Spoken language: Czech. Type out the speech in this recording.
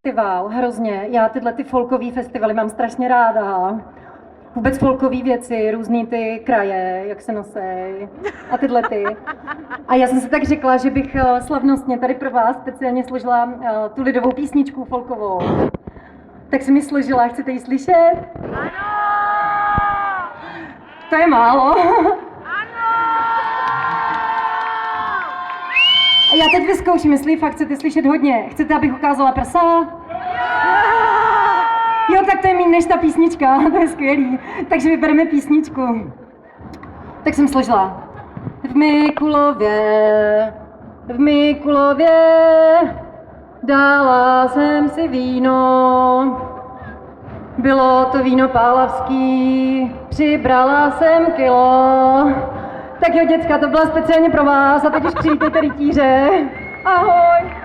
Ty wow, hrozně. Já tyhle ty folkový festivaly mám strašně ráda. Vůbec folkový věci, různý ty kraje, jak se nosej a tyhle ty. A já jsem si tak řekla, že bych slavnostně tady pro vás speciálně složila tu lidovou písničku folkovou. Tak jsem ji složila, chcete ji slyšet? Ano! To je málo. Ano! A já teď vyzkouším, jestli fakt chcete slyšet hodně. Chcete, abych ukázala prsa? Jo, tak to je méně než ta písnička, to je skvělý. Takže vybereme písničku. Tak jsem složila. V Mikulově dala jsem si víno. Bylo to víno pálavský, přibrala jsem kilo. Tak jo, děcka, to byla speciálně pro vás a teď už přijďte rytíře. Ahoj!